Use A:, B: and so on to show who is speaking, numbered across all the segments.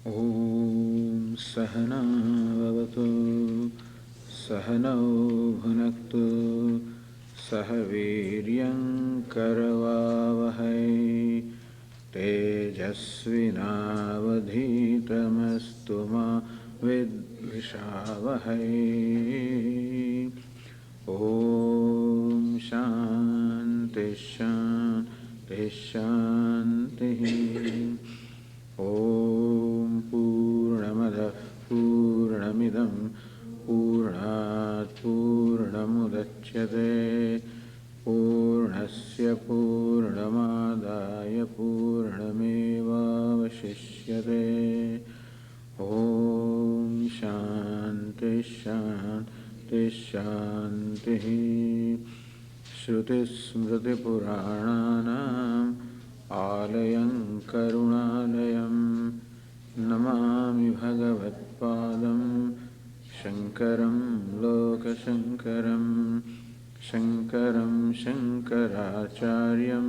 A: Om Sahana Vavatu Sahanau Bhunaktu Sahaviryam Karavavahai Tejasvinavadhitamastu ma vidvishavahai. Om Shanti Shanti Shanti. Om Purnamada Purnamidam Purnat Purnamudachyate Purnasya Purnamadaya Purnameva Vashishyate. Om Shanti Shanti Shanti. Shruti Smriti Purananam Alayam Karunalayam Namami Bhagavatpadam Shankaram Lokashankaram Shankaram Shankaracharyam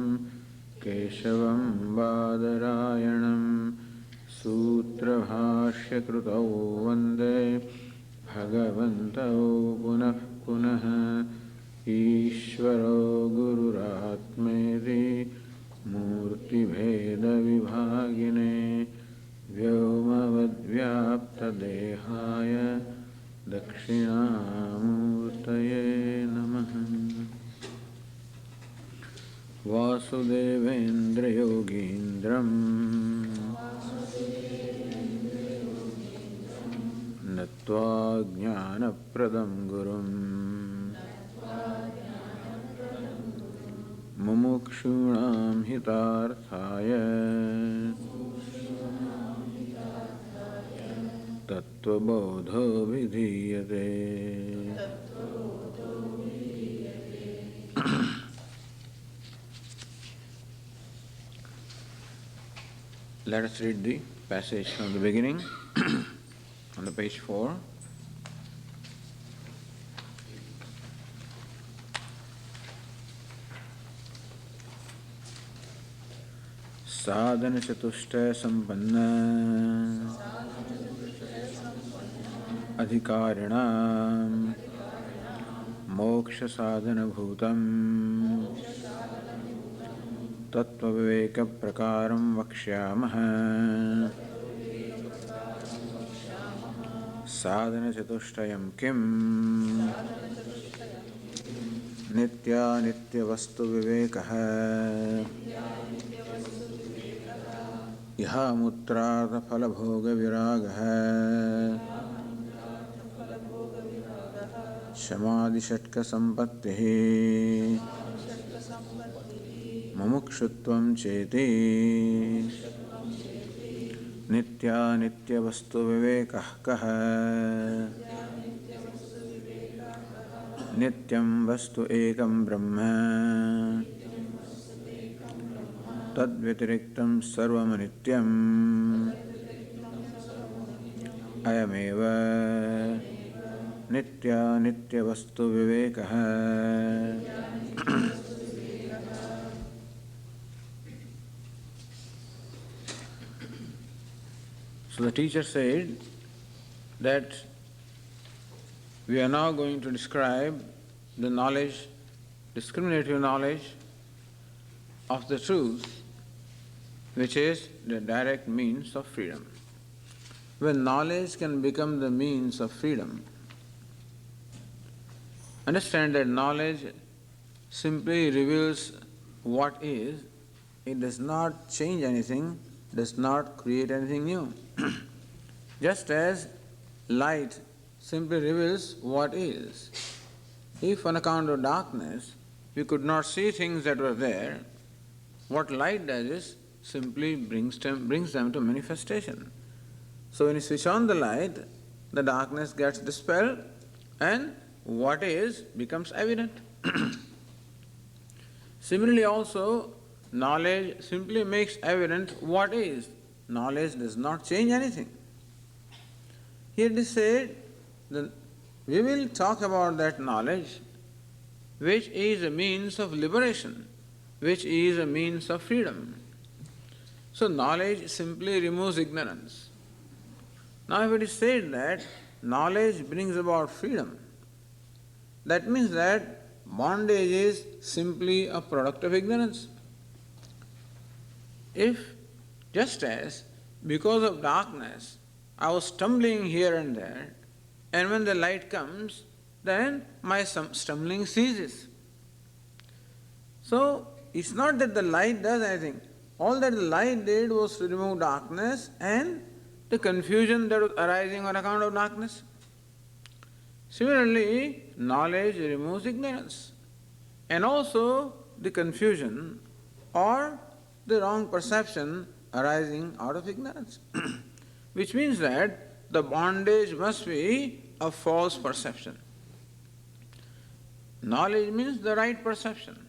A: Keshavam Badarayanam Sutra Bhashya Krutau Vande Bhagavantau Punah Punah Ishvaro Gururatmeti Murti Veda Vibhagine Vyomavadvyapta Dehaya Dakshinamurtaye Namaha. Vasudevendra Yogindram Natva Jnanapradam Gurum Mumukshunam hitarthaya Tattvabodha vidhiyate. Let us read the passage from the beginning on the page 4. Sadhana Chatushtaya Sampanna Adhikarinam Moksha Sadhana Bhutam Tattvaviveka Prakaram Vakshyamaha. Sadhana Chatushtayam Kim Nitya Nitya Vastu Vivekaha Iha Mutrata Phalabhoga Viragaha Shamadhi Shatka Sampattihi Mumukshutvam Cheti Nitya Nitya Vastu Vivekah Kaha Nityam Vastu Ekam Brahma Tadvyatiriktam Sarvamanityam Ayameva Nitya Nitya Vastu Vivekaha. So the teacher said that we are now going to describe the knowledge, discriminative knowledge of the truth, which is the direct means of freedom. When knowledge can become the means of freedom, understand that knowledge simply reveals what is, it does not change anything, does not create anything new. Just as light simply reveals what is. If on account of darkness we could not see things that were there, what light does is simply brings them to manifestation. So when you switch on the light, the darkness gets dispelled and what is becomes evident. Similarly also, knowledge simply makes evident what is. Knowledge does not change anything. Here it is said that we will talk about that knowledge which is a means of liberation, which is a means of freedom. So knowledge simply removes ignorance. Now if it is said that knowledge brings about freedom, that means that bondage is simply a product of ignorance. If, just as because of darkness I was stumbling here and there, and when the light comes, then my stumbling ceases. So it's not that the light does anything. All that the light did was to remove darkness and the confusion that was arising on account of darkness. Similarly, knowledge removes ignorance and also the confusion or the wrong perception arising out of ignorance. Which means that the bondage must be a false perception. Knowledge means the right perception.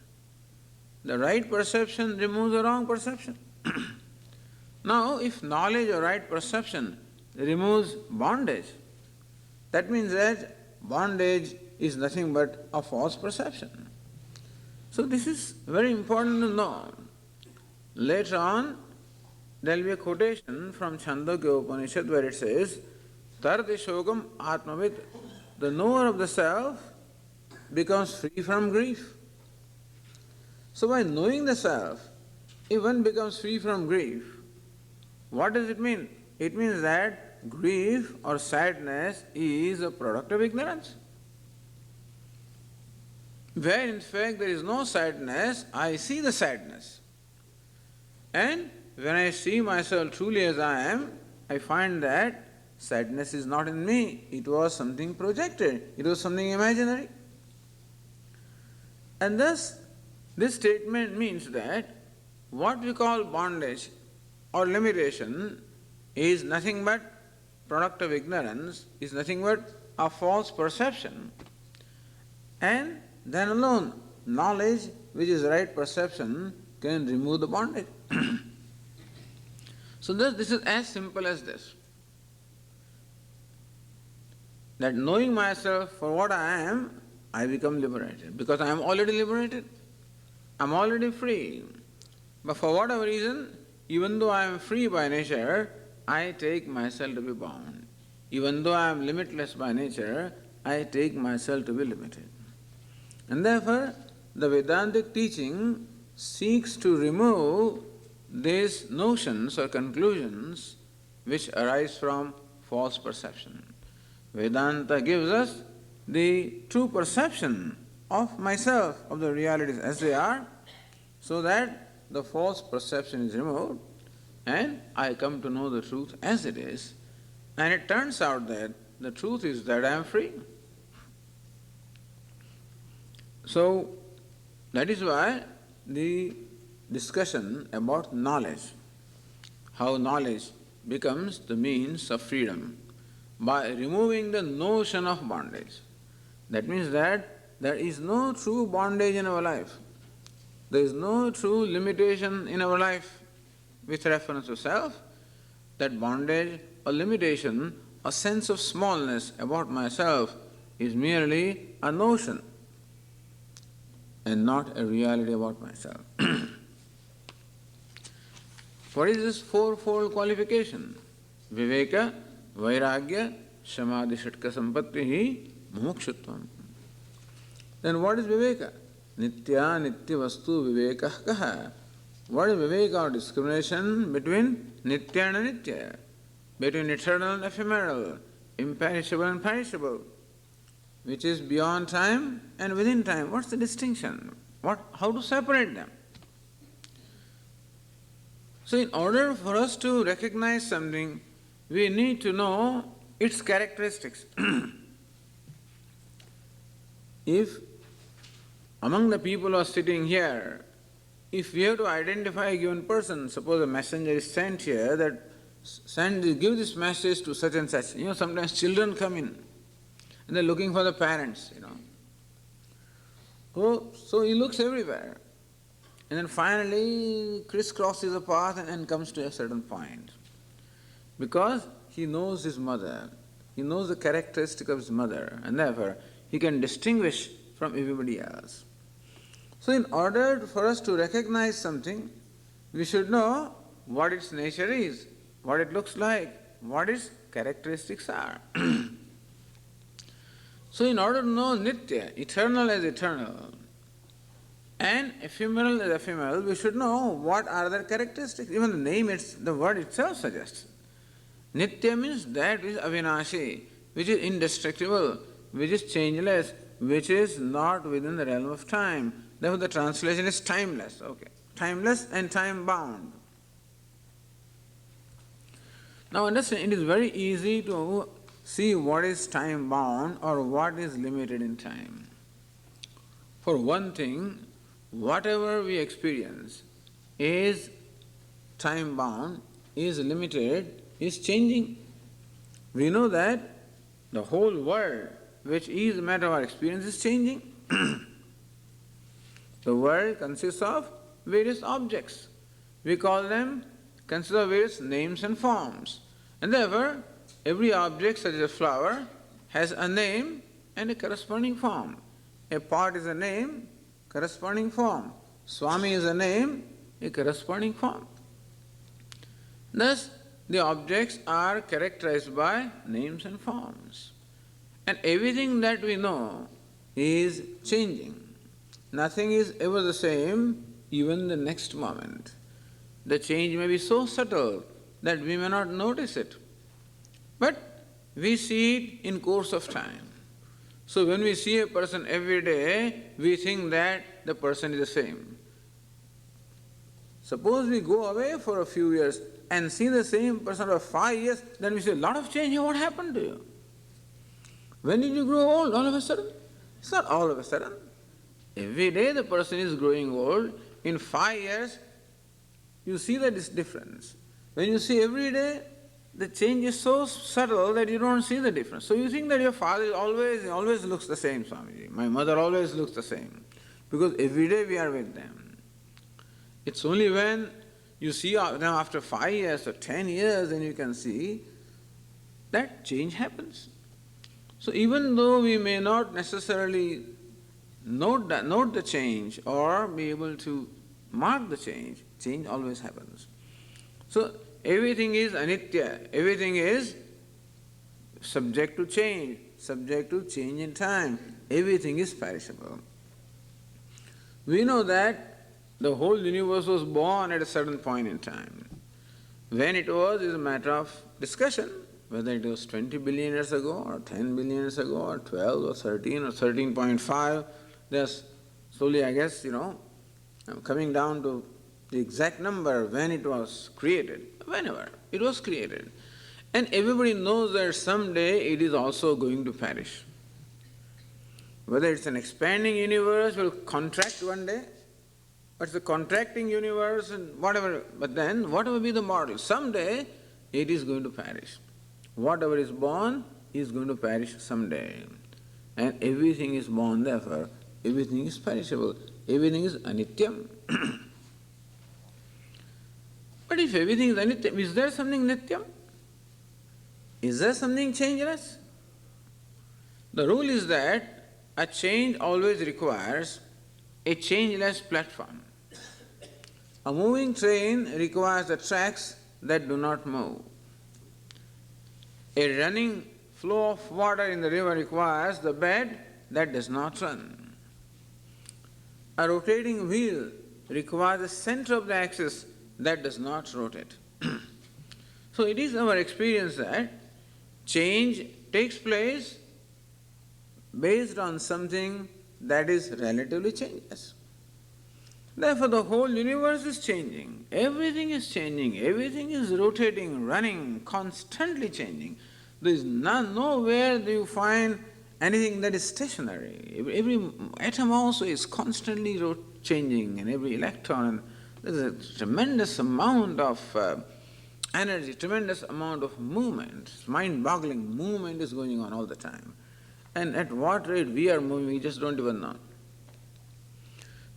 A: The right perception removes the wrong perception. Now, if knowledge or right perception removes bondage, that means that bondage is nothing but a false perception. So this is very important to know. Later on, there will be a quotation from Chandogya Upanishad where it says, Tarti Shogam Atmavit, the knower of the self becomes free from grief. So by knowing the self, if one becomes free from grief, what does it mean? It means that grief or sadness is a product of ignorance. Where in fact there is no sadness, I see the sadness. And when I see myself truly as I am, I find that sadness is not in me. It was something projected. It was something imaginary. And thus, this statement means that what we call bondage or limitation is nothing but product of ignorance, is nothing but a false perception. And then alone, knowledge, which is right perception, can remove the bondage. So this is as simple as this. That knowing myself for what I am, I become liberated. Because I am already liberated. I am already free. But for whatever reason, even though I am free by nature, I take myself to be bound. Even though I am limitless by nature, I take myself to be limited. And therefore, the Vedantic teaching seeks to remove these notions or conclusions which arise from false perception. Vedanta gives us the true perception of myself, of the realities as they are, so that the false perception is removed and I come to know the truth as it is. And it turns out that the truth is that I am free. So, that is why the discussion about knowledge, how knowledge becomes the means of freedom by removing the notion of bondage. That means that there is no true bondage in our life. There is no true limitation in our life with reference to self. That bondage or limitation, a sense of smallness about myself is merely a notion and not a reality about myself. What is this fourfold qualification? Viveka, Vairagya, Samadhi, Shatka, Sampatti, Mumukshutvam. Then what is Viveka? Nitya, Nitya Vastu, Viveka Kaha. What is Viveka or discrimination between Nitya and Nitya? Between eternal and ephemeral, imperishable and perishable, which is beyond time and within time. What's the distinction? How to separate them? So in order for us to recognize something, we need to know its characteristics. If among the people who are sitting here, if we have to identify a given person, suppose a messenger is sent here that give this message to such and such. Sometimes children come in and they're looking for the parents, So he looks everywhere. And then finally crisscrosses a path and comes to a certain point. Because he knows his mother. He knows the characteristic of his mother, and therefore he can distinguish from everybody else. So in order for us to recognize something, we should know what its nature is, what it looks like, what its characteristics are. So in order to know Nitya, eternal as eternal, and ephemeral as ephemeral, we should know what are their characteristics. Even the name, the word itself suggests. Nitya means that which is avinashi, which is indestructible, which is changeless, which is not within the realm of time. Therefore the translation is timeless. Okay. Timeless and time bound. Now understand, it is very easy to see what is time bound or what is limited in time. For one thing, whatever we experience is time bound, is limited, is changing. We know that the whole world, which is a matter of our experience, is changing. The world consists of various objects. We call them, consists of various names and forms. And therefore, every object, such as a flower, has a name and a corresponding form. A pot is a name, corresponding form. Swami is a name, a corresponding form. Thus, the objects are characterized by names and forms. And everything that we know is changing. Nothing is ever the same, even the next moment. The change may be so subtle that we may not notice it. But we see it in course of time. So when we see a person every day, we think that the person is the same. Suppose we go away for a few years and see the same person for 5 years, then we say, a lot of change here, what happened to you? When did you grow old all of a sudden? It's not all of a sudden. Every day the person is growing old. In 5 years, you see that this difference. When you see every day, the change is so subtle that you don't see the difference. So you think that your father always looks the same, Swamiji. My mother always looks the same. Because every day we are with them. It's only when you see them after 5 years or 10 years, then you can see that change happens. So even though we may not necessarily note the change or be able to mark the change, change always happens. So everything is anitya, everything is subject to change in time, everything is perishable. We know that the whole universe was born at a certain point in time. When it was is a matter of discussion, whether it was 20 billion years ago or 10 billion years ago or 12 or 13 or 13.5, there's slowly, I guess, coming down to the exact number when it was created, whenever it was created. And everybody knows that someday it is also going to perish. Whether it's an expanding universe will contract one day, but it's a contracting universe and whatever, but then whatever be the model, someday it is going to perish. Whatever is born is going to perish someday. And everything is born, therefore, everything is perishable, everything is anityam. But if everything is anityam, is there something nityam? Is there something changeless? The rule is that a change always requires a changeless platform. A moving train requires the tracks that do not move. A running flow of water in the river requires the bed that does not run. A rotating wheel requires the center of the axis that does not rotate. So it is our experience that change takes place based on something that is relatively changeless. Therefore the whole universe is changing, everything is rotating, running, constantly changing. There is nowhere do you find anything that is stationary. Every atom also is constantly changing, and every electron. There is a tremendous amount of energy, tremendous amount of movement, mind-boggling movement is going on all the time. And at what rate we are moving, we just don't even know.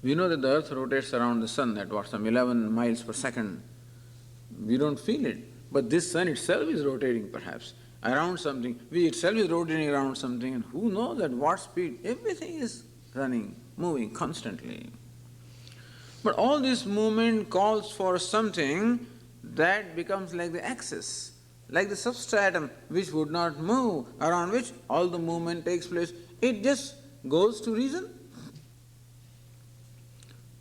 A: We know that the earth rotates around the sun at some 11 miles per second. We don't feel it. But this sun itself is rotating perhaps around something. We itself is rotating around something, and who knows at what speed. Everything is running, moving constantly. But all this movement calls for something that becomes like the axis, like the substratum which would not move, around which all the movement takes place. It just goes to reason.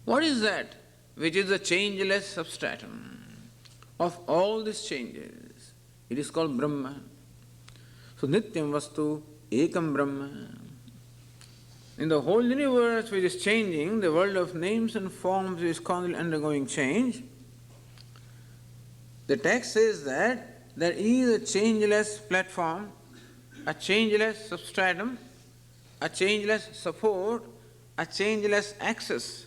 A: What is that which is the changeless substratum of all these changes? It is called Brahma. So Nityam Vastu Ekam Brahma. In the whole universe which is changing, the world of names and forms is constantly undergoing change. The text says that there is a changeless platform, a changeless substratum, a changeless support, a changeless axis,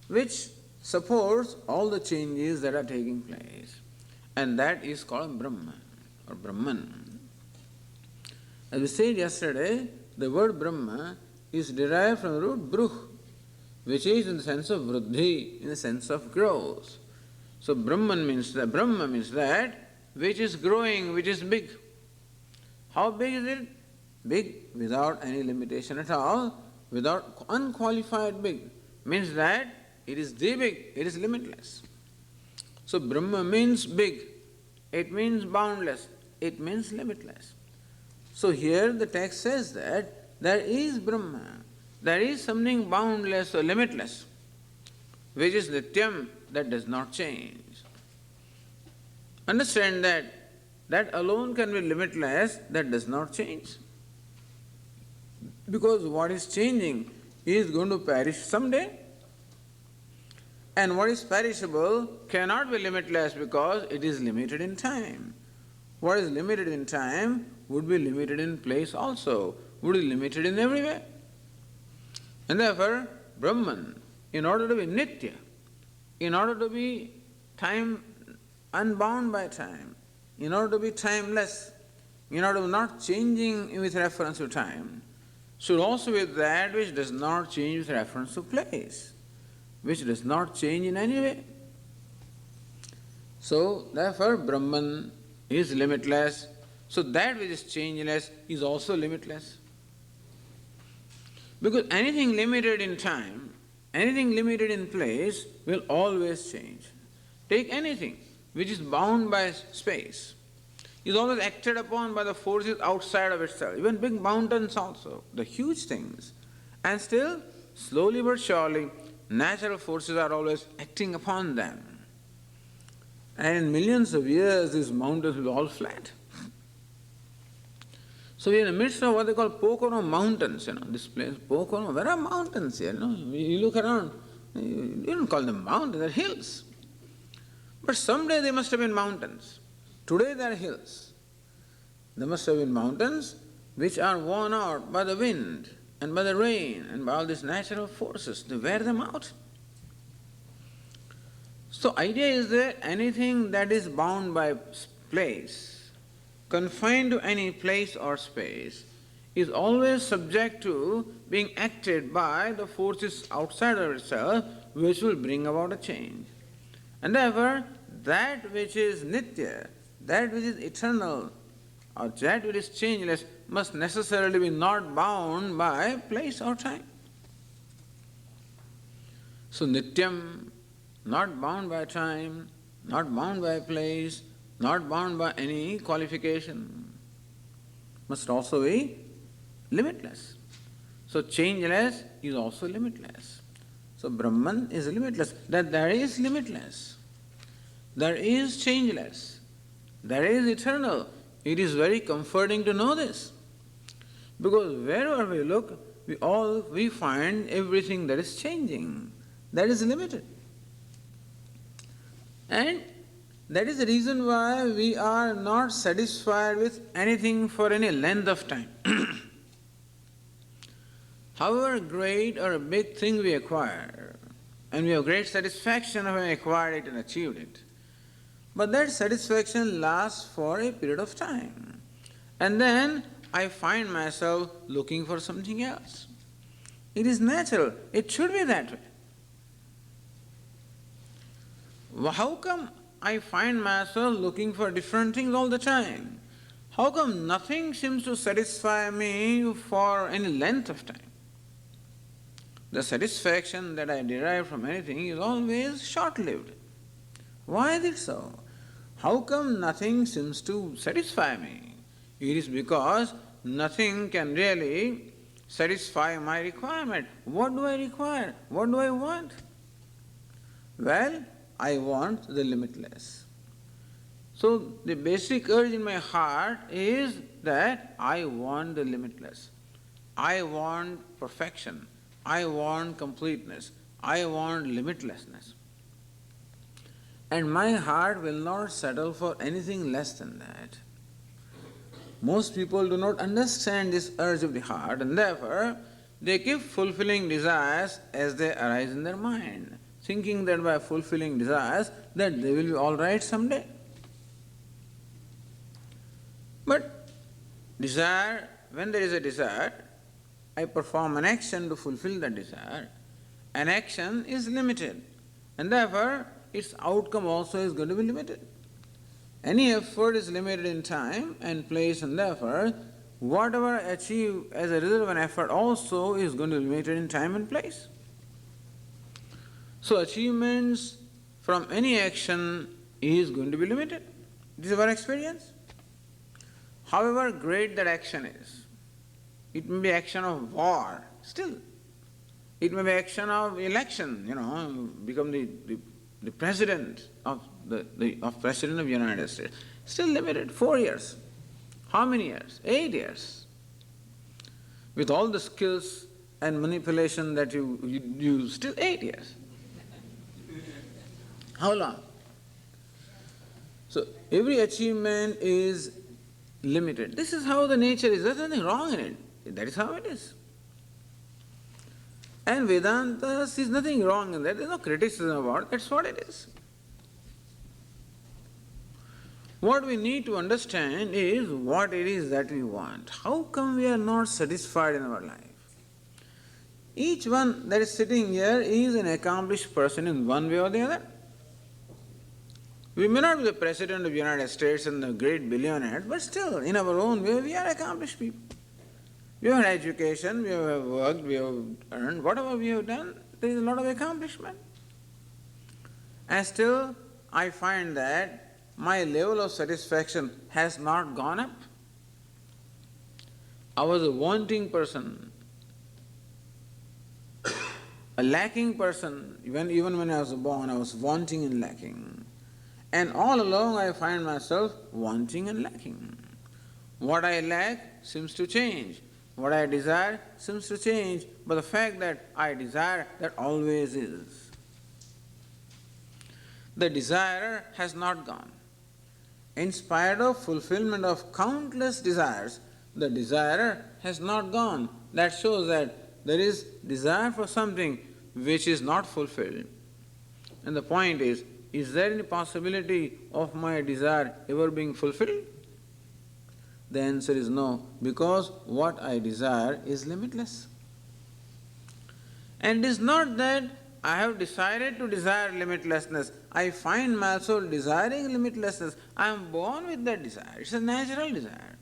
A: which supports all the changes that are taking place. And that is called Brahma or Brahman. As we said yesterday, the word Brahma is derived from the root bruh, which is in the sense of vruddhi, in the sense of growth. So Brahma means that which is growing, which is big. How big is it? Big without any limitation at all, without unqualified big. Means that it is the big, it is limitless. So Brahma means big, it means boundless, it means limitless. So here the text says that there is Brahma, there is something boundless or limitless, which is Nityam, that does not change. Understand that alone can be limitless, that does not change. Because what is changing is going to perish someday. And what is perishable cannot be limitless because it is limited in time. What is limited in time would be limited in place also, would be limited in every way. And therefore, Brahman, in order to be Nitya, in order to be time unbound by time, in order to be timeless, in order to be not changing with reference to time, should also be that which does not change with reference to place, which does not change in any way. So, therefore, Brahman is limitless. So, that which is changeless is also limitless. Because anything limited in time, anything limited in place will always change. Take anything which is bound by space, is always acted upon by the forces outside of itself, even big mountains also, the huge things. And still, slowly but surely, natural forces are always acting upon them. And in millions of years, these mountains will all flat. So we are in the midst of what they call Pocono Mountains, this place, Pocono, where are mountains here? You look around, you don't call them mountains, they're hills. But someday they must have been mountains. Today they are hills. There must have been mountains which are worn out by the wind and by the rain and by all these natural forces. They wear them out. So idea is that anything that is bound by place, confined to any place or space, is always subject to being acted by the forces outside of itself, which will bring about a change. And therefore, that which is nitya, that which is eternal, or that which is changeless, must necessarily be not bound by place or time. So nityam, not bound by time, not bound by place, not bound by any qualification, must also be limitless. So changeless is also limitless. So Brahman is limitless. That there is limitless. There is changeless. There is eternal. It is very comforting to know this. Because wherever we look, we find everything that is changing, that is limited. And that is the reason why we are not satisfied with anything for any length of time. However great or a big thing we acquire, and we have great satisfaction of having acquired it and achieved it, but that satisfaction lasts for a period of time. And then I find myself looking for something else. It is natural. It should be that way. How come I find myself looking for different things all the time? How come nothing seems to satisfy me for any length of time? The satisfaction that I derive from anything is always short-lived. Why is it so? How come nothing seems to satisfy me? It is because nothing can really satisfy my requirement. What do I require? What do I want? Well, I want the limitless. So the basic urge in my heart is that I want the limitless. I want perfection. I want completeness. I want limitlessness. And my heart will not settle for anything less than that. Most people do not understand this urge of the heart, and therefore they keep fulfilling desires as they arise in their mind, thinking that by fulfilling desires that they will be all right someday. But desire, when there is a desire, I perform an action to fulfill that desire. An action is limited, and therefore its outcome also is going to be limited. Any effort is limited in time and place, and therefore whatever achieved as a result of an effort also is going to be limited in time and place. So achievements from any action is going to be limited. This is our experience. However great that action is, it may be action of war, still. It may be action of election, become the president of President of the United States. Still limited, 4 years. How many years? 8 years. With all the skills and manipulation that you use, still 8 years. How long? So every achievement is limited. This is how the nature is. There's nothing wrong in it. That is how it is. And Vedanta sees nothing wrong in that. There's no criticism about it. That's what it is. What we need to understand is what it is that we want. How come we are not satisfied in our life? Each one that is sitting here is an accomplished person in one way or the other. We may not be the President of the United States and the great billionaire, but still, in our own way, we are accomplished people. We have had education, we have worked, we have earned, whatever we have done, there is a lot of accomplishment. And still, I find that my level of satisfaction has not gone up. I was a wanting person, a lacking person. Even when I was born, I was wanting and lacking. And all along I find myself wanting and lacking. What I lack seems to change. What I desire seems to change, but the fact that I desire, that always is. The desirer has not gone. In spite of fulfillment of countless desires, the desirer has not gone. That shows that there is desire for something which is not fulfilled. And the point is there any possibility of my desire ever being fulfilled? The answer is no, because what I desire is limitless. And it is not that I have decided to desire limitlessness. I find myself desiring limitlessness. I am born with that desire. It's a natural desire.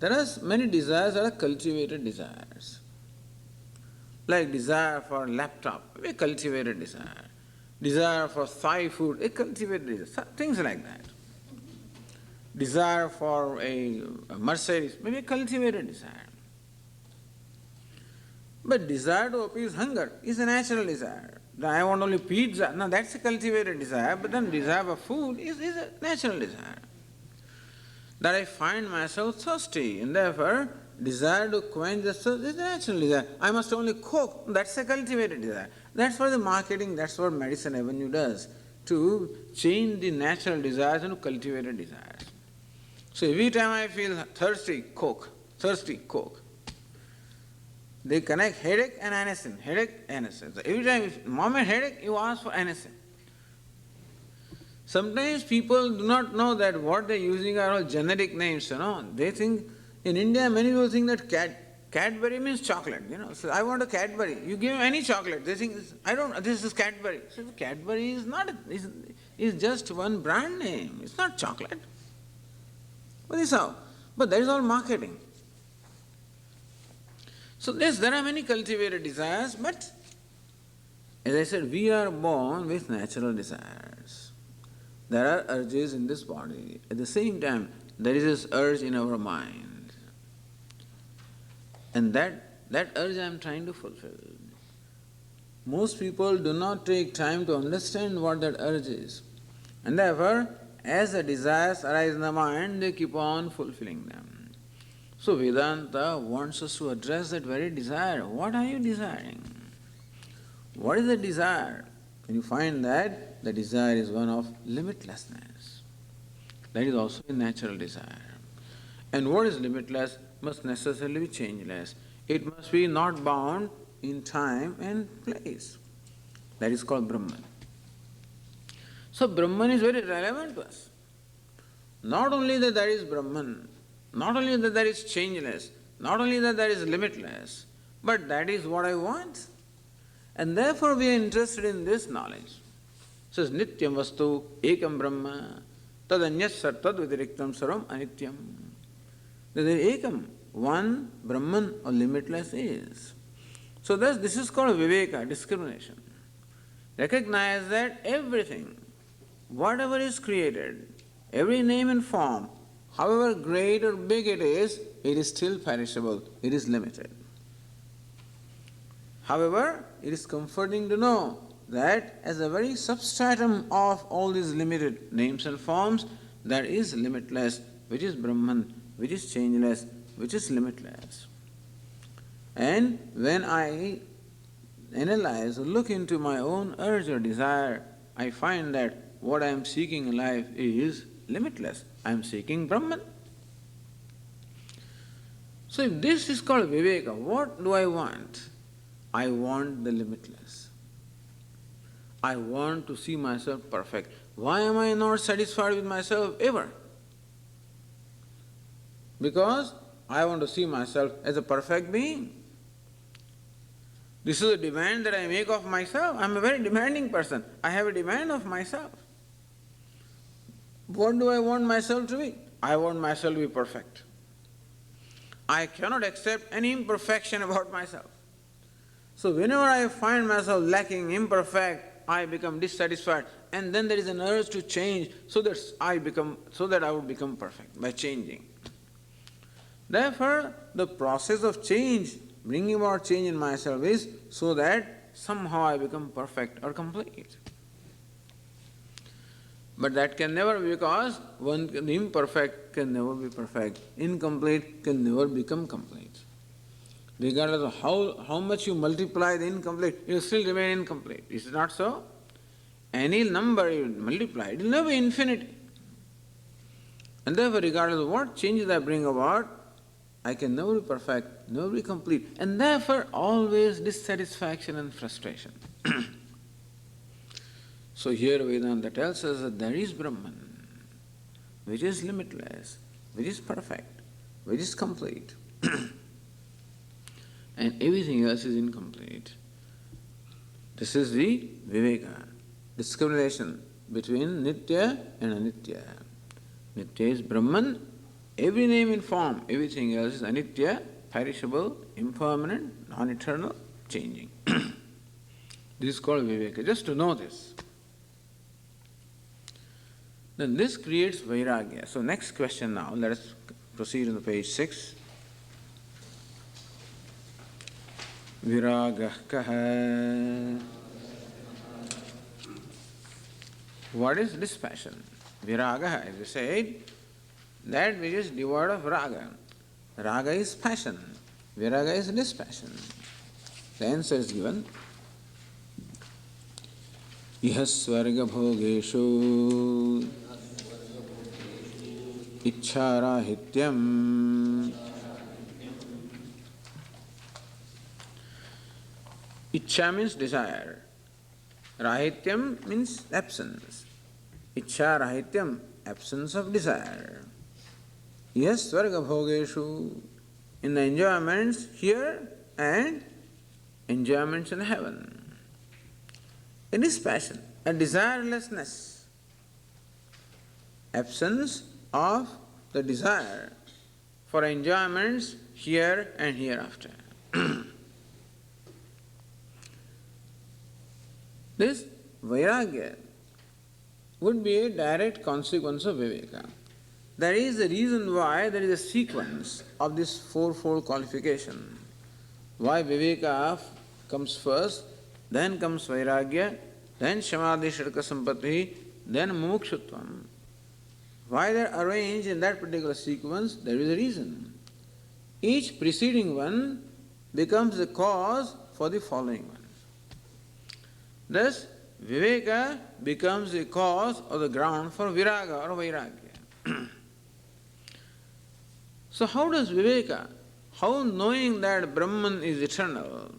A: There are many desires that are cultivated desires. Like desire for laptop, a cultivated desire. Desire for Thai food, a cultivated desire. Things like that. Desire for a Mercedes, maybe a cultivated desire. But desire to appease hunger is a natural desire. I want only pizza, no, that's a cultivated desire, but then desire for food is a natural desire. That I find myself thirsty, and therefore desire to quench the thirst is a natural desire. I must only cook, that's a cultivated desire. That's what the marketing, that's what Medicine Avenue does, to change the natural desires into cultivated desires. So every time I feel thirsty, Coke, thirsty, Coke. They connect headache and anisine, headache, anisine. So every time, moment headache, you ask for anisine. Sometimes people do not know that what they're using are all generic names, They think, in India, many people think that Cadbury means chocolate, So I want a Cadbury. You give them any chocolate, they think, this is Cadbury. So Cadbury is not, is just one brand name. It's not chocolate. But this how? But that is all marketing. So yes, there are many cultivated desires, but as I said, we are born with natural desires. there are urges in this body. At the same time, there is this urge in our mind. And that urge I am trying to fulfill. Most people do not take time to understand what that urge is. And therefore, as the desires arise in the mind, they keep on fulfilling them. So Vedanta wants us to address that very desire. What are you desiring? What is the desire? And you find that the desire is one of limitlessness. That is also a natural desire. And what is limitless must necessarily be changeless. It must be not bound in time and place. That is called Brahman. So Brahman is very relevant to us. Not only that there is Brahman, not only that there is changeless, not only that there is limitless, but that is what I want. And therefore we are interested in this knowledge. It says Nityam Vastu Ekam Brahma Tadanyas Sartad Vidiriktam Saram Anityam. That the Ekam, one Brahman or limitless is. So thus this is called Viveka, discrimination. Recognize that everything, whatever is created, every name and form, however great or big it is still perishable, it is limited. However, it is comforting to know that as a very substratum of all these limited names and forms, there is limitless, which is Brahman, which is changeless, which is limitless. And when I analyze or look into my own urge or desire, I find that what I am seeking in life is limitless. I am seeking Brahman. So if this is called Viveka, what do I want? I want the limitless. I want to see myself perfect. Why am I not satisfied with myself ever? Because I want to see myself as a perfect being. This is a demand that I make of myself. I am a very demanding person. I have a demand of myself. What do I want myself to be? I want myself to be perfect. I cannot accept any imperfection about myself. So whenever I find myself lacking, imperfect, I become dissatisfied, and then there is an urge to change so that I would become perfect by changing. Therefore, the process of change, bringing about change in myself, is so that somehow I become perfect or complete. But that can never be, because the imperfect can never be perfect. Incomplete can never become complete. Regardless of how much you multiply the incomplete, it will still remain incomplete. Is it not so? Any number you multiply, it will never be infinity. And therefore, regardless of what changes I bring about, I can never be perfect, never be complete. And therefore, always dissatisfaction and frustration. So here Vedanta tells us that there is Brahman, which is limitless, which is perfect, which is complete. And everything else is incomplete. This is the Viveka, discrimination between Nitya and Anitya. Nitya is Brahman, every name and form, everything else is Anitya, perishable, impermanent, non-eternal, changing. This is called Viveka, just to know this. Then this creates Vairagya. So next question now, let us proceed on the page 6. Viragah kaha. What is dispassion? Viragah, as we said, that which is devoid of raga. Raga is passion, viraga is dispassion. The answer is given. Iha swarga bhogeshu ichharahityam. Ichha means desire. Rahityam means absence. Ichha rahityam, absence of desire. Yes, swarga bhogeshu, in the enjoyments here and enjoyments in heaven. It is passion, a desirelessness, absence of the desire for enjoyments here and hereafter. This Vairagya would be a direct consequence of Viveka. That is the reason why there is a sequence of this fourfold qualification. Why Viveka comes first, then comes Vairagya, then Samadhi Shirka Sampatti, then Mumukshutvam. Why they are arranged in that particular sequence, there is a reason. Each preceding one becomes the cause for the following one. Thus, Viveka becomes the cause or the ground for Viraga or Vairagya. So how does Viveka, how knowing that Brahman is eternal,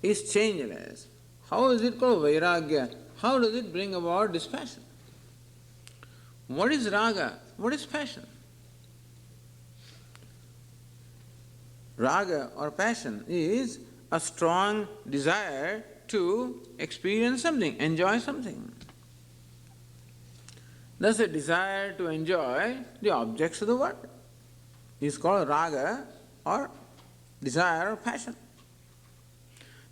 A: is changeless, how is it called Vairagya? How does it bring about this passion? What is raga? What is passion? Raga or passion is a strong desire to experience something, enjoy something. Thus, a desire to enjoy the objects of the world is called raga or desire or passion.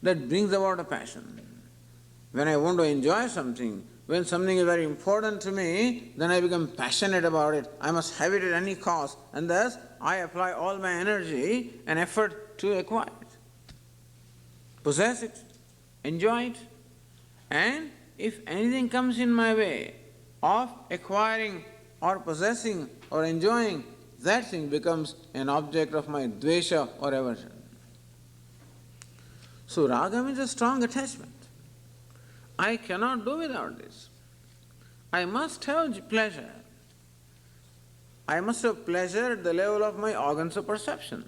A: That brings about a passion. When I want to enjoy something, when something is very important to me, then I become passionate about it. I must have it at any cost, and thus I apply all my energy and effort to acquire it, possess it, enjoy it. And if anything comes in my way of acquiring or possessing or enjoying, that thing becomes an object of my dvesha or aversion. So raga means a strong attachment. I cannot do without this. I must have pleasure. I must have pleasure at the level of my organs of perception.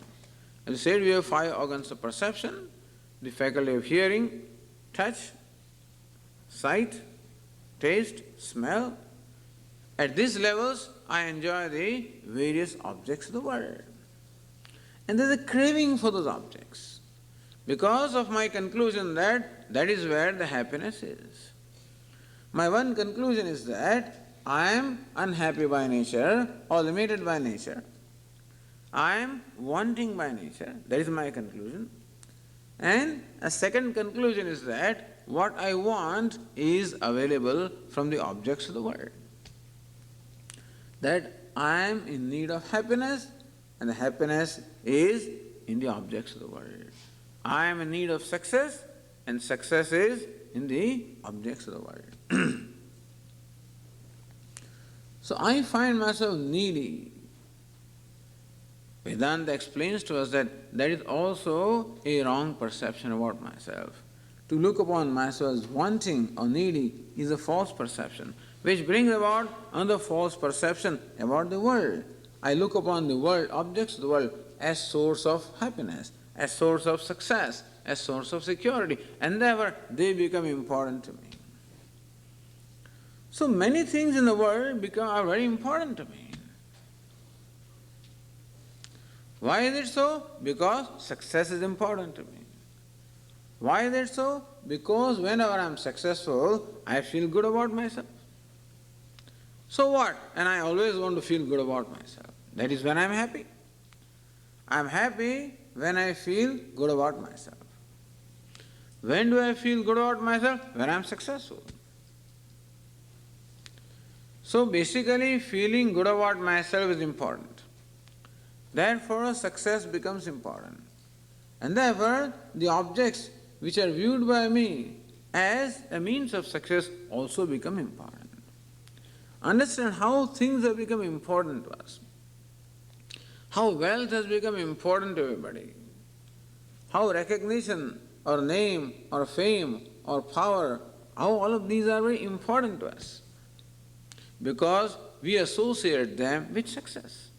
A: As I said, we have 5 organs of perception: the faculty of hearing, touch, sight, taste, smell. At these levels, I enjoy the various objects of the world. And there is a craving for those objects, because of my conclusion that that is where the happiness is. My one conclusion is that I am unhappy by nature or limited by nature. I am wanting by nature. That is my conclusion. And a second conclusion is that what I want is available from the objects of the world. That I am in need of happiness, and the happiness is in the objects of the world. I am in need of success, and success is in the objects of the world. So I find myself needy. Vedanta explains to us that that is also a wrong perception about myself. To look upon myself as wanting or needy is a false perception, which brings about another false perception about the world. I look upon the world, objects of the world, as source of happiness, as source of success, as source of security, and therefore they become important to me. So many things in the world are very important to me. Why is it so? Because success is important to me. Why is it so? Because whenever I am successful, I feel good about myself. So what? And I always want to feel good about myself. That is when I am happy. I am happy when I feel good about myself. When do I feel good about myself? When I am successful. So basically, feeling good about myself is important. Therefore, success becomes important. And therefore, the objects which are viewed by me as a means of success also become important. Understand how things have become important to us. How wealth has become important to everybody. How recognition or name or fame or power, how all of these are very important to us. Because we associate them with success.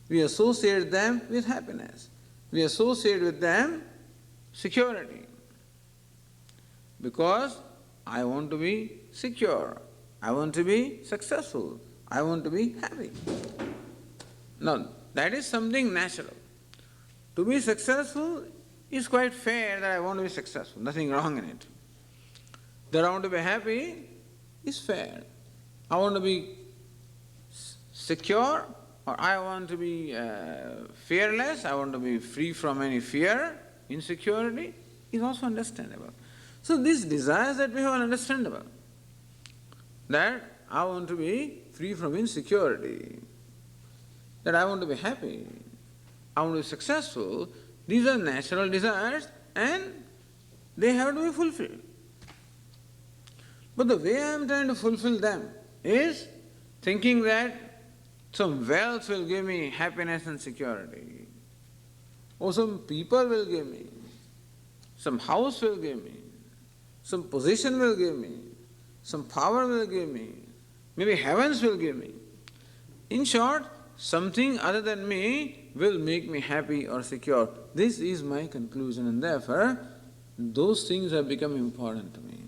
A: We associate them with happiness. We associate with them security. Because I want to be secure. I want to be successful. I want to be happy. Now, that is something natural. To be successful is quite fair that I want to be successful. Nothing wrong in it. That I want to be happy is fair. I want to be secure, or I want to be fearless, I want to be free from any fear, insecurity, is also understandable. So these desires that we have are understandable. That I want to be free from insecurity, that I want to be happy, I want to be successful. These are natural desires and they have to be fulfilled. But the way I am trying to fulfill them is thinking that some wealth will give me happiness and security, or some people will give me, some house will give me, some position will give me, some power will give me, maybe heavens will give me. In short, something other than me will make me happy or secure. This is my conclusion, and therefore those things have become important to me.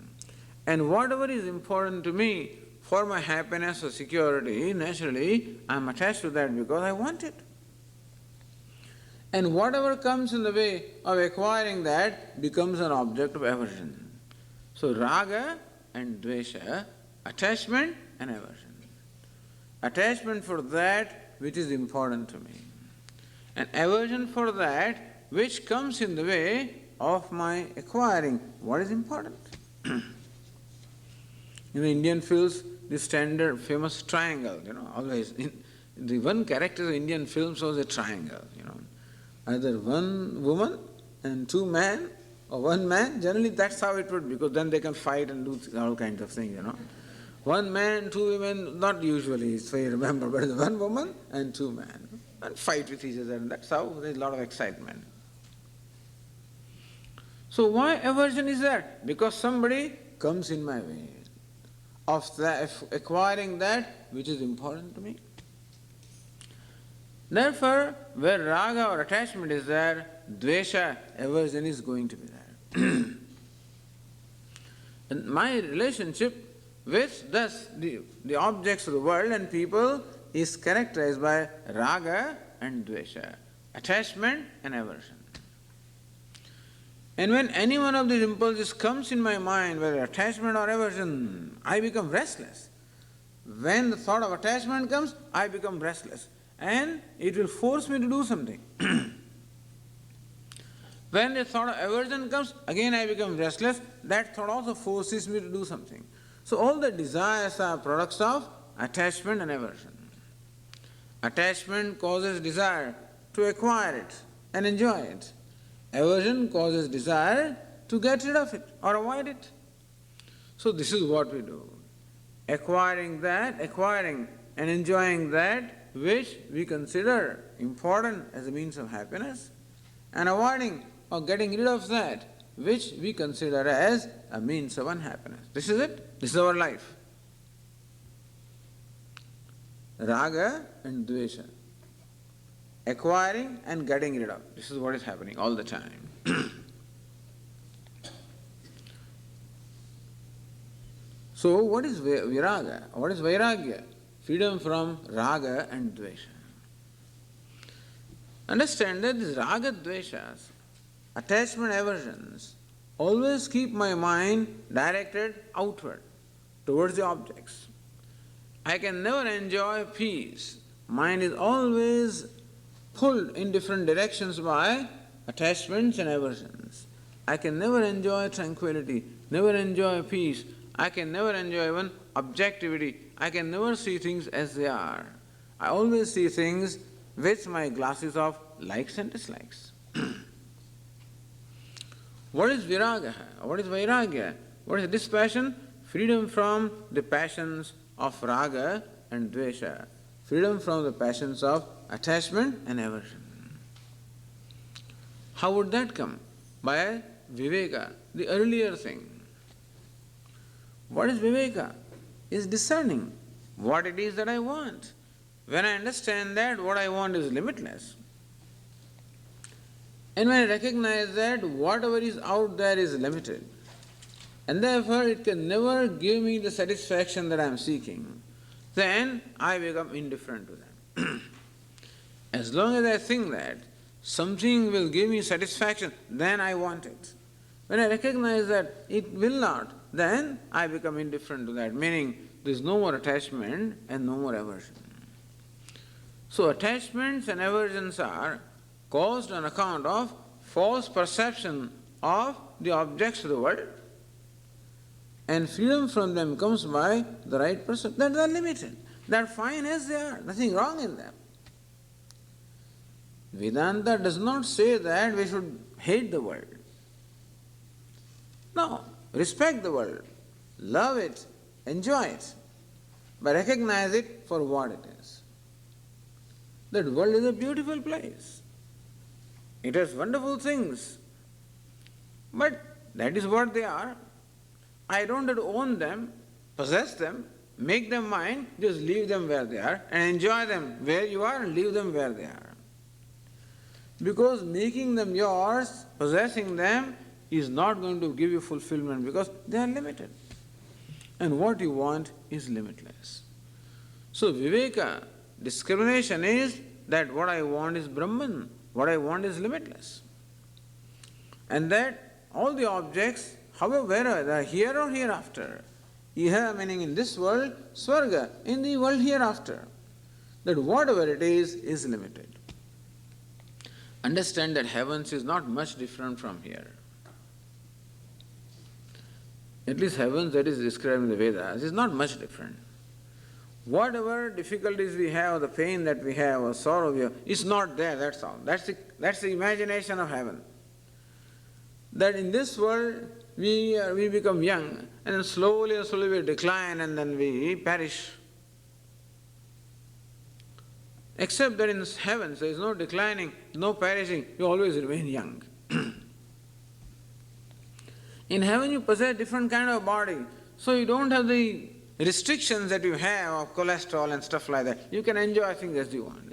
A: And whatever is important to me for my happiness or security, naturally I am attached to that because I want it. And whatever comes in the way of acquiring that becomes an object of aversion. So raga and dvesha, attachment and aversion. Attachment for that which is important to me, and aversion for that which comes in the way of my acquiring what is important. In the Indian films, the standard famous triangle, always. The one character of Indian films was a triangle, Either one woman and two men, or one man, generally that's how it would be, because then they can fight and do all kinds of things, One man, two women, not usually, so you remember, but it's one woman and two men, and fight with each other, and that's how there's a lot of excitement. So why aversion is there? Because somebody comes in my way of acquiring that which is important to me. Therefore, where raga or attachment is there, dvesha, aversion is going to be there. And my relationship with thus the objects of the world and people is characterized by raga and dvesha, attachment and aversion. And when any one of these impulses comes in my mind, whether attachment or aversion, I become restless. When the thought of attachment comes, I become restless, and it will force me to do something. When the thought of aversion comes, again I become restless, that thought also forces me to do something. So all the desires are products of attachment and aversion. Attachment causes desire to acquire it and enjoy it. Aversion causes desire to get rid of it or avoid it. So this is what we do. Acquiring and enjoying that which we consider important as a means of happiness, and avoiding or getting rid of that which we consider as a means of unhappiness. This is it. This is our life. Raga and dvesha. Acquiring and getting rid of. This is what is happening all the time. So what is viraga? What is vairagya? Freedom from raga and dvesha. Understand that these raga dveshas, attachment aversions, always keep my mind directed outward, towards the objects. I can never enjoy peace. Mind is always pulled in different directions by attachments and aversions. I can never enjoy tranquility, never enjoy peace. I can never enjoy even objectivity. I can never see things as they are. I always see things with my glasses of likes and dislikes. What is viraga? What is vairagya? What is dispassion? Freedom from the passions of raga and dvesha. Freedom from the passions of attachment and aversion. How would that come? By viveka, the earlier thing. What is viveka? Is discerning what it is that I want. When I understand that what I want is limitless, and when I recognize that whatever is out there is limited, and therefore it can never give me the satisfaction that I am seeking, then I become indifferent to that. As long as I think that something will give me satisfaction, then I want it. When I recognize that it will not, then I become indifferent to that, meaning there is no more attachment and no more aversion. So attachments and aversions are caused on account of false perception of the objects of the world and freedom from them comes by the right perception. That they are limited. They are fine as they are, nothing wrong in them. Vedanta does not say that we should hate the world. No, respect the world, love it, enjoy it, but recognize it for what it is. That world is a beautiful place. It has wonderful things, but that is what they are. I don't have to own them, possess them, make them mine, just leave them where they are and enjoy them where you are and leave them where they are. Because making them yours, possessing them, is not going to give you fulfillment because they are limited. And what you want is limitless. So Viveka, discrimination is that what I want is Brahman, what I want is limitless. And that all the objects, however, wherever, they are here or hereafter. Iha meaning in this world, Swarga, in the world hereafter. That whatever it is limited. Understand that heavens is not much different from here. At least heavens that is described in the Vedas is not much different. Whatever difficulties we have, the pain that we have, or sorrow we have, is not there, that's all. That's the imagination of heaven. That in this world we become young and then slowly we decline and then we perish. Except that in heavens there is no declining, no perishing, you always remain young. In heaven you possess different kind of body, so you don't have the restrictions that you have of cholesterol and stuff like that. You can enjoy things as you want.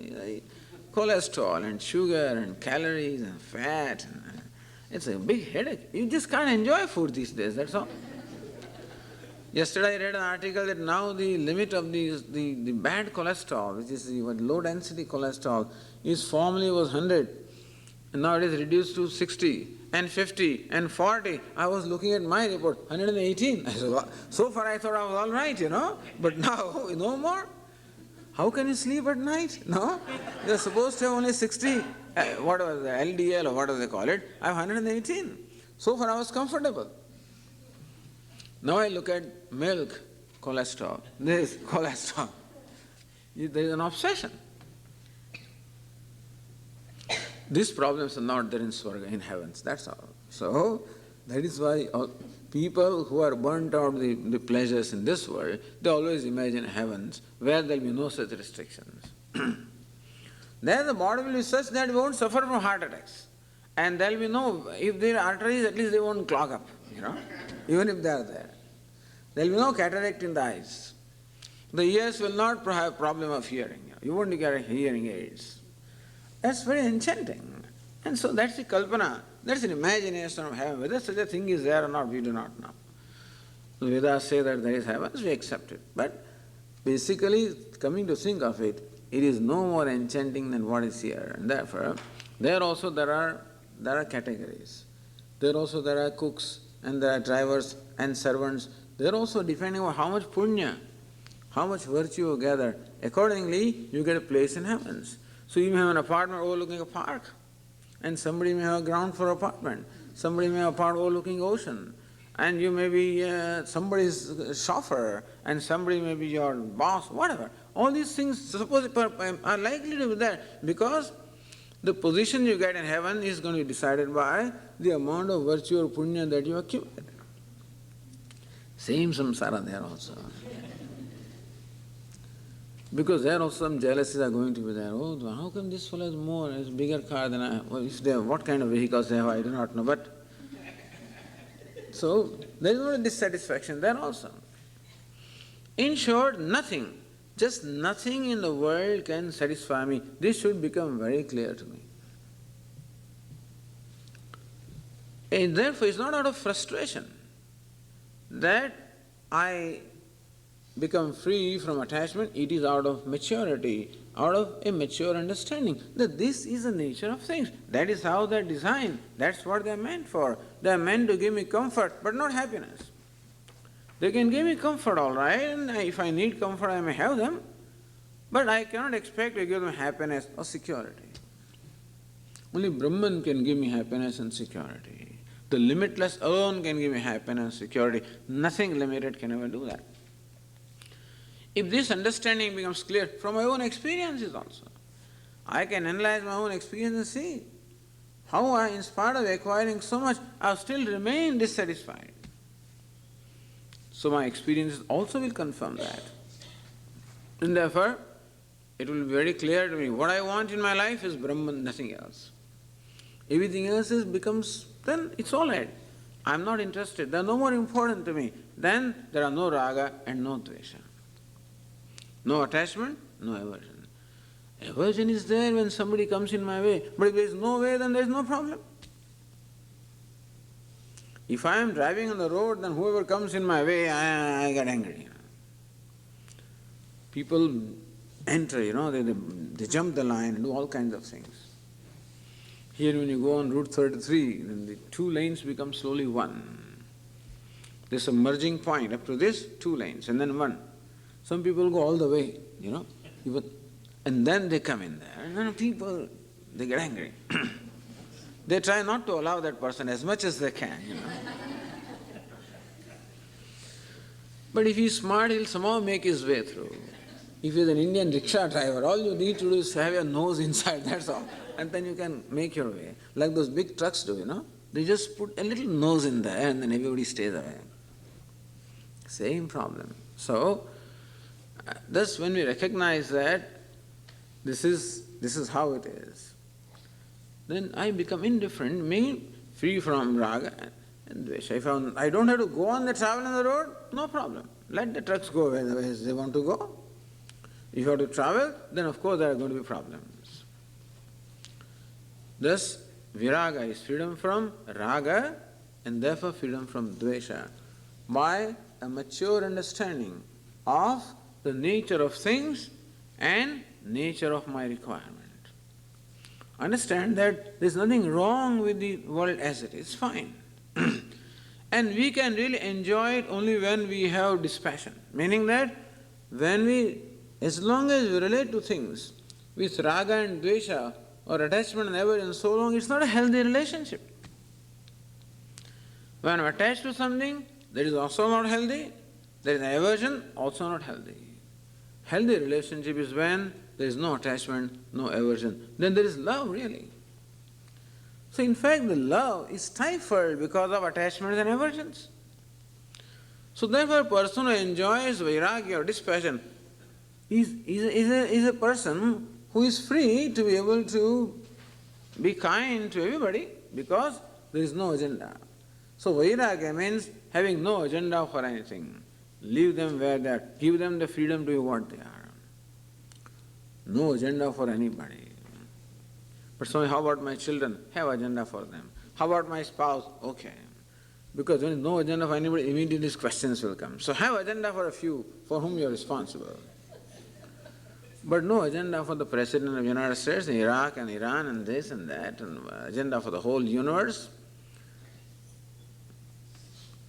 A: Cholesterol and sugar and calories and fat. It's a big headache. You just can't enjoy food these days, that's all. Yesterday I read an article that now the limit of the bad cholesterol, which is the low density cholesterol, is formerly was 100 and now it is reduced to 60 and 50 and 40. I was looking at my report, 118. I said, well, so far I thought I was all right, but now no more. How can you sleep at night? No? You're supposed to have only 60, what was the LDL or what do they call it? I have 118. So far I was comfortable. Now I look at milk, cholesterol, this, cholesterol. There is an obsession. These problems are not there in Swarga, in heavens, that's all. So, that is why people who are burnt out the pleasures in this world, they always imagine heavens where there will be no such restrictions. There the body will be such that we won't suffer from heart attacks. And there will be no, if there are arteries, at least they won't clog up, even if they are there. There will be no cataract in the eyes. The ears will not have problem of hearing. You won't get hearing aids. That's very enchanting. And so that's the kalpana, that's an imagination of heaven. Whether such a thing is there or not, we do not know. The Vedas say that there is heaven, we accept it. But basically, coming to think of it, it is no more enchanting than what is here. And therefore, there also there are categories. There also there are cooks, and there are drivers and servants. There also, depending on how much punya, how much virtue you gather, accordingly you get a place in heavens. So you may have an apartment overlooking a park, and somebody may have a ground floor apartment, somebody may have a apartment overlooking ocean, and you may be somebody's chauffeur, and somebody may be your boss, whatever. All these things suppose are likely to be there because the position you get in heaven is going to be decided by the amount of virtue or punya that you accumulate. Same samsara there also. Because there also some jealousies are going to be there. Oh, how come this fellow has more, has bigger car than I have? Well, if they have, what kind of vehicles they have, I do not know. But so there is no dissatisfaction there also. In short, nothing, just nothing in the world can satisfy me. This should become very clear to me. And therefore, it's not out of frustration that I become free from attachment. It is out of maturity, out of a mature understanding that this is the nature of things. That is how they're designed. That's what they're meant for. They're meant to give me comfort, but not happiness. They can give me comfort, all right, and if I need comfort, I may have them, but I cannot expect to give them happiness or security. Only Brahman can give me happiness and security. The limitless alone can give me happiness, security. Nothing limited can ever do that. If this understanding becomes clear from my own experiences also, I can analyze my own experience and see how I, in spite of acquiring so much, I have still remained dissatisfied. So my experiences also will confirm that. And therefore, it will be very clear to me, what I want in my life is Brahman, nothing else. Everything else becomes, then it's all right. I'm not interested, they're no more important to me. Then there are no raga and no dvesha. No attachment, no aversion. Aversion is there when somebody comes in my way, but if there is no way, then there is no problem. If I am driving on the road, then whoever comes in my way, I get angry. People enter, they jump the line and do all kinds of things. Here when you go on Route 33, then the two lanes become slowly one. There's a merging point. Up to this, 2 lanes, and then 1. Some people go all the way, and then they come in there, and then people, they get angry. They try not to allow that person as much as they can, But if he's smart, he'll somehow make his way through. If he's an Indian rickshaw driver, all you need to do is have your nose inside, that's all. And then you can make your way. Like those big trucks do, They just put a little nose in there and then everybody stays away. Same problem. So, thus when we recognize that this is how it is, then I become indifferent, meaning free from raga and dvesha. If I don't have to go on the travel on the road, no problem. Let the trucks go where they want to go. If you have to travel, then of course there are going to be problems. Thus, viraga is freedom from raga and therefore freedom from dvesha by a mature understanding of the nature of things and nature of my requirement. Understand that there is nothing wrong with the world as it is, fine. And we can really enjoy it only when we have dispassion. Meaning that as long as we relate to things with raga and dvesha or attachment and aversion, so long it's not a healthy relationship. When I'm attached to something, that is also not healthy. There is an aversion, also not healthy. Healthy relationship is when there is no attachment, no aversion. Then there is love, really. So in fact, the love is stifled because of attachments and aversions. So therefore, a person who enjoys vairagya or dispassion is a person who is free to be able to be kind to everybody because there is no agenda. So vairagya means having no agenda for anything. Leave them where they are. Give them the freedom to be what they are. No agenda for anybody. But Swami, how about my children? Have agenda for them. How about my spouse? Okay. Because when there is no agenda for anybody, immediately these questions will come. So have agenda for a few for whom you are responsible. But no agenda for the President of the United States, Iraq and Iran and this and that, and agenda for the whole universe.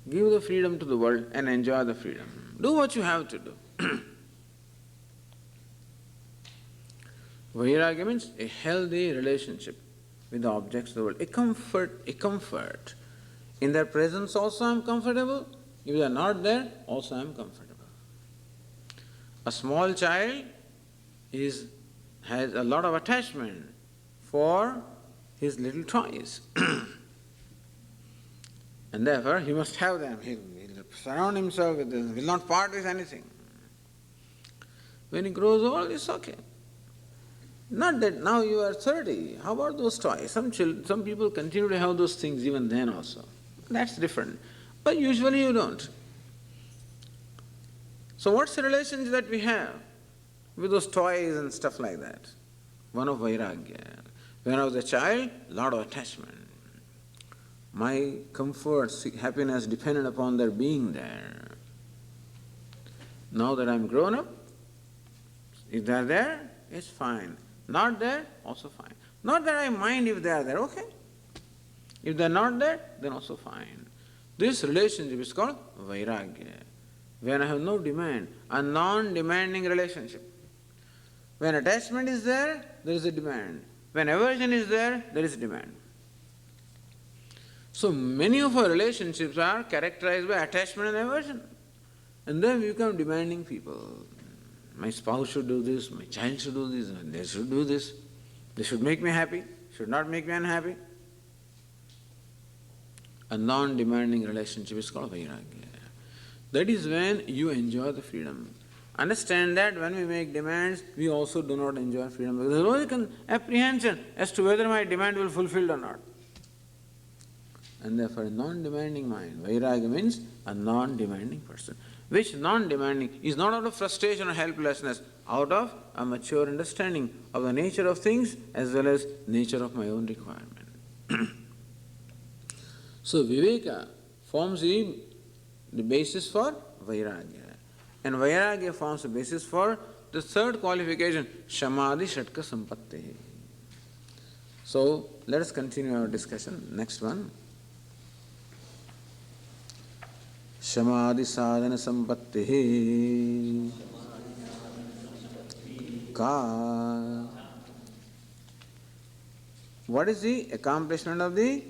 A: Give the freedom to the world and enjoy the freedom. Do what you have to do. Vairagya means a healthy relationship with the objects of the world. A comfort. In their presence also I am comfortable. If they are not there, also I am comfortable. A small child has a lot of attachment for his little toys. And therefore he must have them. He will surround himself with them, will not part with anything. When he grows old, it's okay. Not that now you are 30, how about those toys? Some people continue to have those things even then also. That's different. But usually you don't. So what's the relationship that we have with those toys and stuff like that? One of vairagya. When I was a child, lot of attachment. My comfort, happiness depended upon their being there. Now that I'm grown up, if they're there, it's fine. Not there, also fine. Not that I mind if they are there, okay. If they're not there, then also fine. This relationship is called vairagya. When I have no demand, a non-demanding relationship. When attachment is there is a demand. When aversion is there is a demand. So many of our relationships are characterized by attachment and aversion. And then we become demanding people. My spouse should do this, my child should do this, and they should do this. They should make me happy, should not make me unhappy. A non-demanding relationship is called vairagya. That is when you enjoy the freedom. Understand that when we make demands, we also do not enjoy freedom. Because there is always an apprehension as to whether my demand will be fulfilled or not. And therefore a non-demanding mind. Vairagya means a non-demanding person. Which non-demanding is not out of frustration or helplessness, out of a mature understanding of the nature of things as well as nature of my own requirement. So viveka forms the basis for vairagya. And vairagya forms the basis for the third qualification, samadhi shatka sampatti. So let us continue our discussion. Next one. Samadhi sadhana sampatti ka. What is the accomplishment of the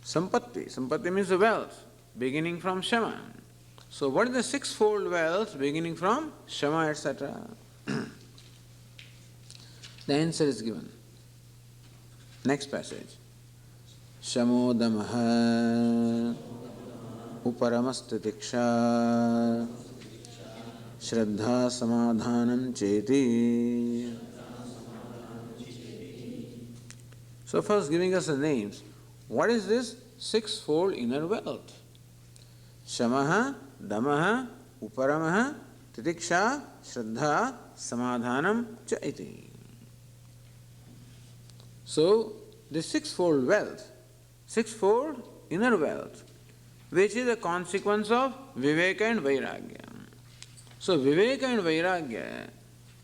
A: sampatti? Sampatti means the wealth, beginning from Shama. So what is the sixfold wealth beginning from Shama, etc.? The answer is given. Next passage. Shamodamaha uparamastitiksha shraddha samadhanam cheti. So first giving us the names. What is this sixfold inner wealth? Shamaha, damaha, uparamaha, titiksha, shraddha, samadhanam cha iti. So the sixfold wealth, sixfold inner wealth, which is a consequence of viveka and vairagya. So viveka and vairagya,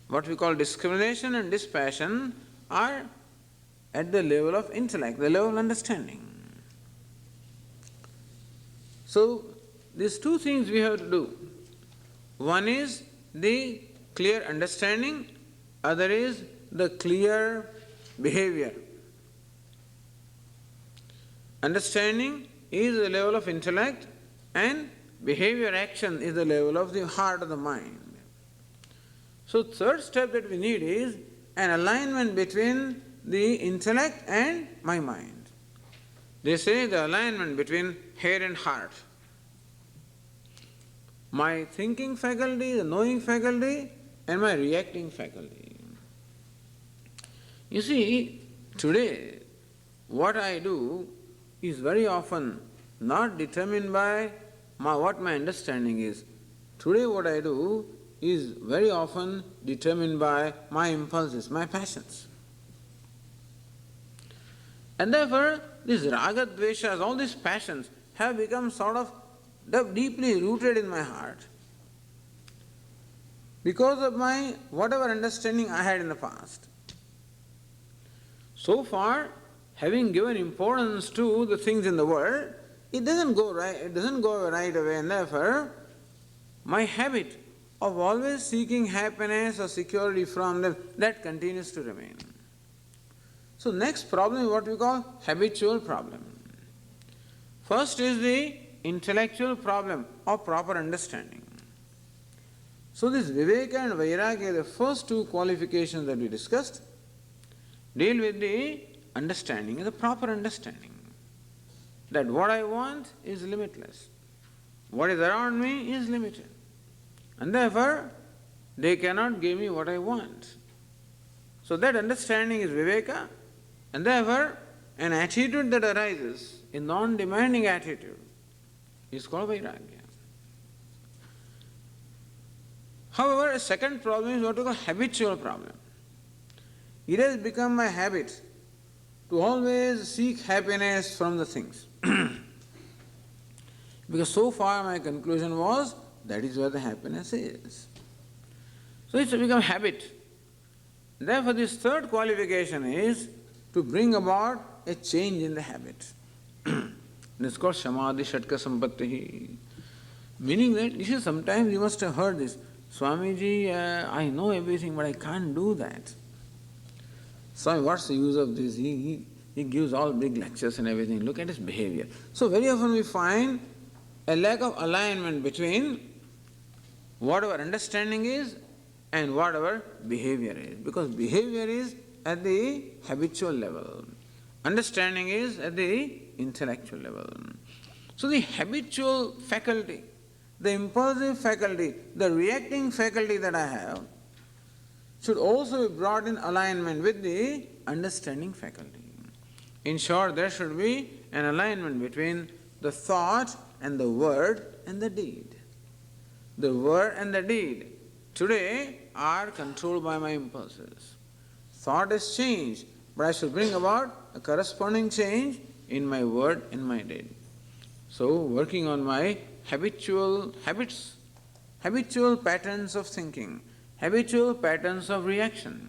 A: what we call discrimination and dispassion, are at the level of intellect, the level of understanding. So these two things we have to do. One is the clear understanding, other is the clear behavior. Understanding is the level of intellect and behavior action is the level of the heart of the mind. So third step that we need is an alignment between the intellect and my mind. They say the alignment between head and heart. My thinking faculty, the knowing faculty, and my reacting faculty. You see, today, what I do is very often not determined by what my understanding is. Today, what I do is very often determined by my impulses, my passions. And therefore, these raga, dveshas, all these passions have become sort of deeply rooted in my heart because of my whatever understanding I had in the past. So far, having given importance to the things in the world, it doesn't go right away, and therefore my habit of always seeking happiness or security from them, that continues to remain. So next problem is what we call habitual problem. First is the intellectual problem of proper understanding. So this viveka and vairagya, the first two qualifications that we discussed, deal with the understanding, the proper understanding. That what I want is limitless. What is around me is limited. And therefore, they cannot give me what I want. So that understanding is viveka, and therefore an attitude that arises, a non-demanding attitude, is called vairagya. However, a second problem is what we call habitual problem. It has become my habit to always seek happiness from the things. Because so far my conclusion was that is where the happiness is. So it's become habit. Therefore, this third qualification is to bring about a change in the habit. This is called samadhi shatka sampatti. Meaning that, you see, sometimes you must have heard this, Swamiji, I know everything, but I can't do that. Swami, what's the use of this? he gives all big lectures and everything. Look at his behavior. So very often we find a lack of alignment between what our understanding is and what our behavior is. Because behavior is at the habitual level. Understanding is at the intellectual level. So the habitual faculty, the impulsive faculty, the reacting faculty that I have should also be brought in alignment with the understanding faculty. In short, there should be an alignment between the thought and the word and the deed. The word and the deed today are controlled by my impulses. Thought has changed, but I should bring about a corresponding change in my word and my deed. So, working on my habitual patterns of thinking, habitual patterns of reaction.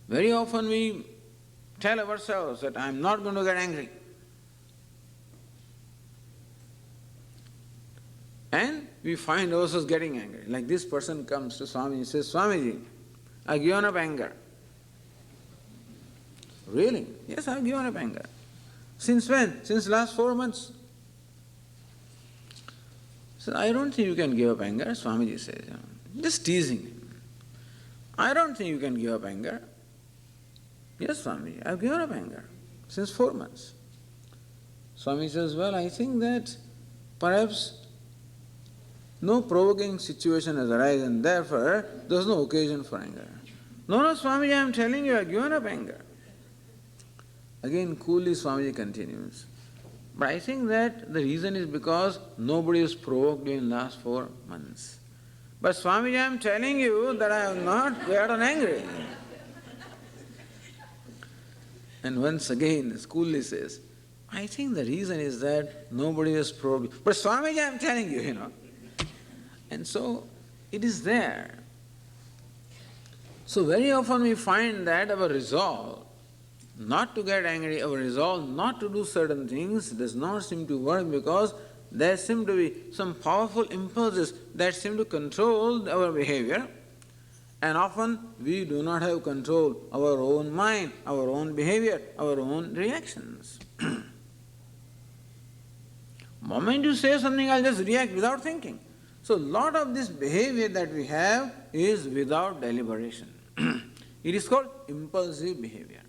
A: Very often we tell ourselves that I am not going to get angry. And we find ourselves getting angry. Like this person comes to Swami and says, Swamiji, I've given up anger. Really? Yes, I've given up anger. Since when? Since last 4 months. So I don't think you can give up anger, Swamiji says. Just teasing him. I don't think you can give up anger. Yes, Swamiji, I've given up anger since 4 months. Swami says, well, I think that perhaps no provoking situation has arisen and therefore there is no occasion for anger. No, Swamiji, I am telling you, I've given up anger. Again, coolly Swamiji continues. But I think that the reason is because nobody is provoked you in the last 4 months. But Swamiji, I am telling you that I have not gotten angry. And once again, coolly says, I think the reason is that nobody is provoked. But Swamiji, I am telling you, And so, it is there. So very often we find that our resolve not to get angry, our resolve not to do certain things does not seem to work because there seem to be some powerful impulses that seem to control our behavior, and often we do not have control our own mind, our own behavior, our own reactions. Moment you say something, I'll just react without thinking. So lot of this behavior that we have is without deliberation. It is called impulsive behavior.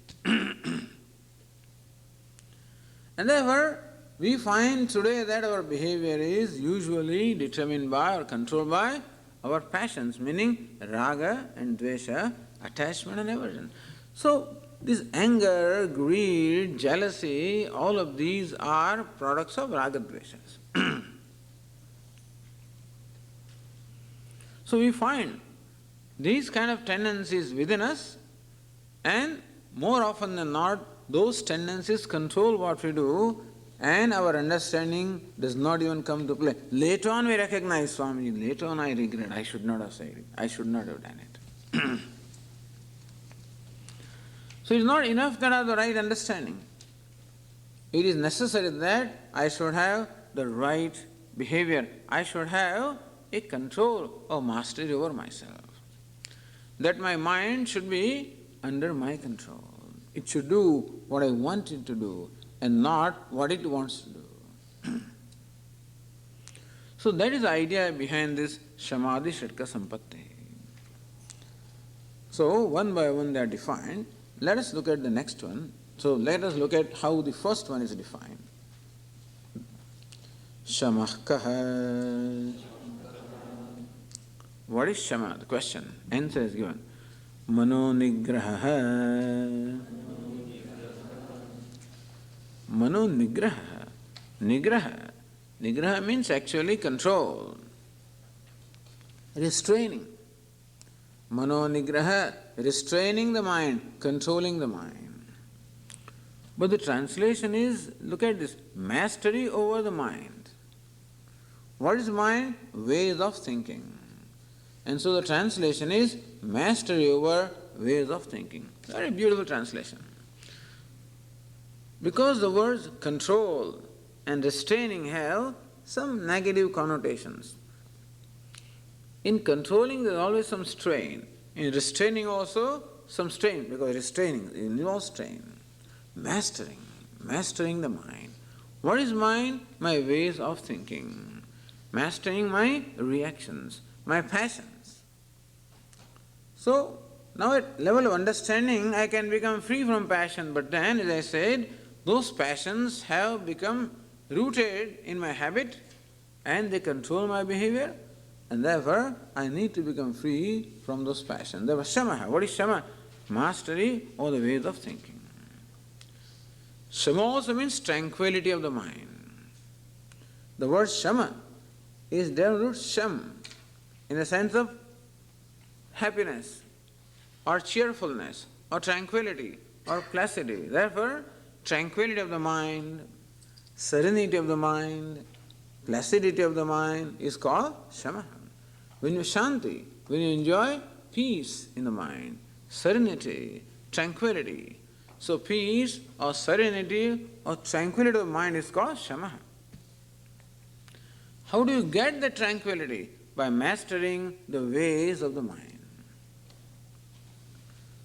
A: And therefore, we find today that our behavior is usually determined by or controlled by our passions, meaning raga and dvesha, attachment and aversion. So, this anger, greed, jealousy, all of these are products of raga dveshas. So we find these kind of tendencies within us, and more often than not, those tendencies control what we do, and our understanding does not even come to play. Later on we recognize, Swamiji, later on I regret, I should not have said it, I should not have done it. So it's not enough that I have the right understanding. It is necessary that I should have the right behavior. I should have a control or mastery over myself. That my mind should be under my control. It should do what I want it to do and not what it wants to do. So that is the idea behind this Samadhi Shatka Sampatti. So one by one they are defined. Let us look at the next one. So let us look at how the first one is defined. Shamahkaha. What is Shama? The question. Answer is given. Mano Nigraha. Mano Nigraha. Nigraha. Nigraha means actually control. Restraining. Mano Nigraha. Restraining the mind, controlling the mind. But the translation is, look at this, mastery over the mind. What is mind? Ways of thinking. And so the translation is mastery over ways of thinking. Very beautiful translation. Because the words control and restraining have some negative connotations. In controlling there is always some strain. In restraining also some strain, because restraining involves strain. Mastering the mind. What is mind? My ways of thinking. Mastering my reactions, my passions. So, now at level of understanding, I can become free from passion, but then, as I said, those passions have become rooted in my habit and they control my behavior, and therefore I need to become free from those passions. Therefore, shama. What is shama? Mastery of the ways of thinking. Shama also means tranquility of the mind. The word shama is their root sham, in the sense of happiness, or cheerfulness, or tranquility, or placidity. Therefore, tranquility of the mind, serenity of the mind, placidity of the mind is called shama. When you shanti, when you enjoy peace in the mind, serenity, tranquility. So peace or serenity or tranquility of the mind is called shama. How do you get the tranquility? By mastering the ways of the mind.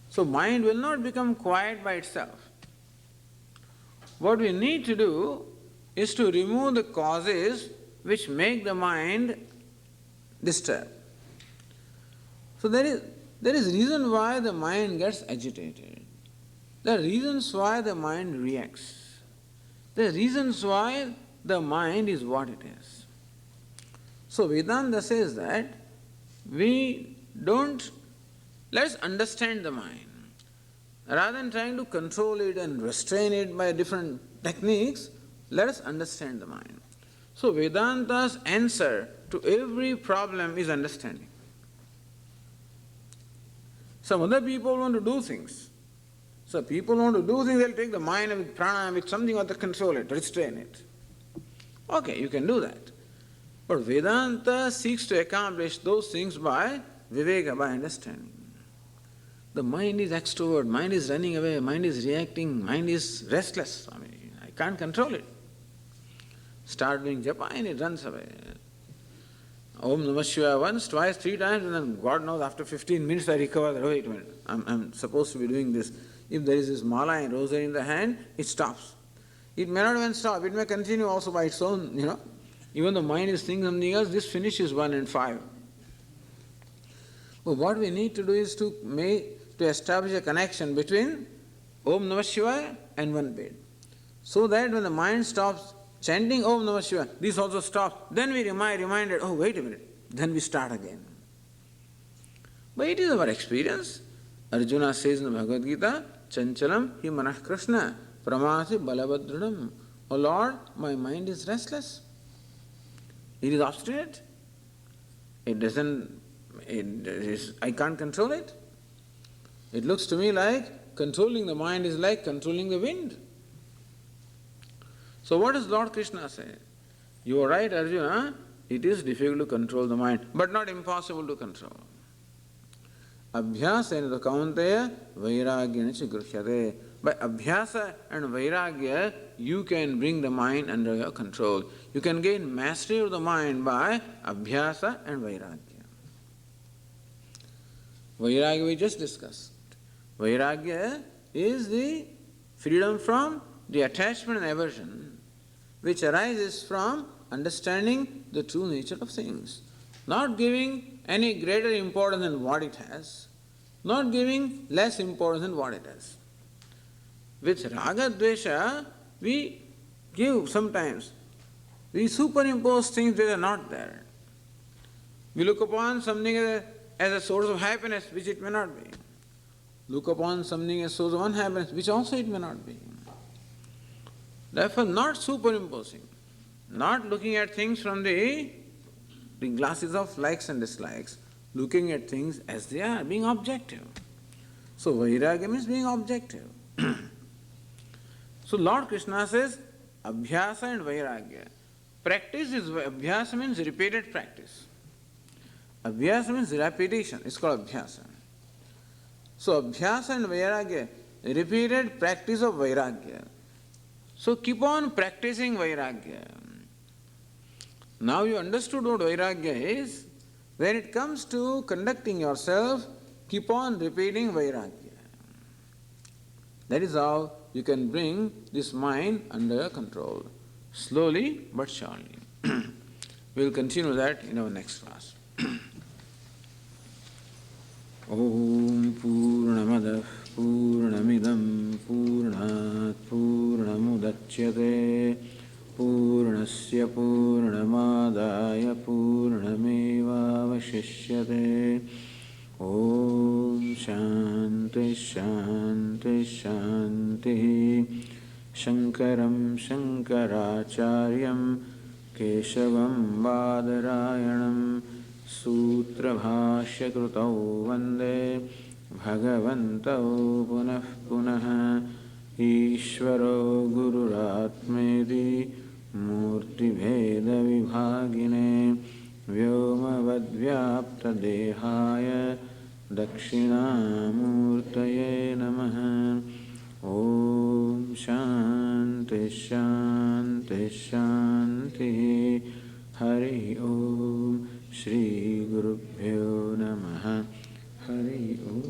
A: So mind will not become quiet by itself. What we need to do is to remove the causes which make the mind disturbed. So there is reason why the mind gets agitated. There are reasons why the mind reacts. There are reasons why the mind is what it is. So Vedanta says that let's understand the mind. Rather than trying to control it and restrain it by different techniques, let us understand the mind. So Vedanta's answer to every problem is understanding. Some other people want to do things. So people want to do things, they'll take the mind with pranayama, with something or other, control it, restrain it. Okay, you can do that. But Vedanta seeks to accomplish those things by viveka, by understanding. The mind is extrovert, mind is running away, mind is reacting, mind is restless. I mean, I can't control it. Start doing japa and it runs away. Om Namah Shivaya once, twice, 3 times, and then God knows after 15 minutes I recover. Wait a minute, I'm supposed to be doing this. If there is this mala and rosary in the hand, it stops. It may not even stop, it may continue also by its own, Even the mind is thinking something else, this finishes 1 and 5. But what we need to do is to establish a connection between Om Namah Shivaya and one bed. So that when the mind stops chanting Om Namah Shivaya, this also stops. Then we reminded, oh wait a minute, then we start again. But it is our experience. Arjuna says in the Bhagavad Gita, Chanchalam hi manah Krishna, pramasi balabhadranam. Oh Lord, my mind is restless. It is obstinate. I can't control it. It looks to me like controlling the mind is like controlling the wind. So what does Lord Krishna say? You are right, Arjuna, it is difficult to control the mind, but not impossible to control. Abhyasena kaunteya vairagyana cha grhyate. By abhyasa and vairagya, you can bring the mind under your control. You can gain mastery of the mind by abhyasa and vairagya. Vairagya we just discussed. Vairagya is the freedom from the attachment and aversion which arises from understanding the true nature of things. Not giving any greater importance than what it has, not giving less importance than what it has. With raga dvesha, we give sometimes, we superimpose things that are not there. We look upon something as a source of happiness, which it may not be. Look upon something as a source of unhappiness, which also it may not be. Therefore, not superimposing, not looking at things from the glasses of likes and dislikes, looking at things as they are, being objective. So vairagya means being objective. So Lord Krishna says, abhyasa and vairagya. Practice is, abhyasa means repeated practice. Abhyasa means repetition, it's called abhyasa. So abhyasa and vairagya, repeated practice of vairagya. So keep on practicing vairagya. Now you understood what vairagya is. When it comes to conducting yourself, keep on repeating vairagya. That is how you can bring this mind under control, slowly but surely. We will continue that in our next class. Om Purnamadav Purnamidam Purnat Purnamudachyate Purnasya Purnamadaya Purnamevavashishyate. Om Shanti Shanti Shanti. Shankaram Shankaracharyam Keshavam Badarayanam Sutrabhashya Krutau Vande Bhagavantau Punah Punah Ishvaro Gururatmedi Murti Bheda Vibhagine Vyoma Vadvyapta Dehaya Dakshinamurtaye Namaha. Om Shanti Shanti Shanti. Hari Om. Shri Gurubhyo Namaha. Hari Om.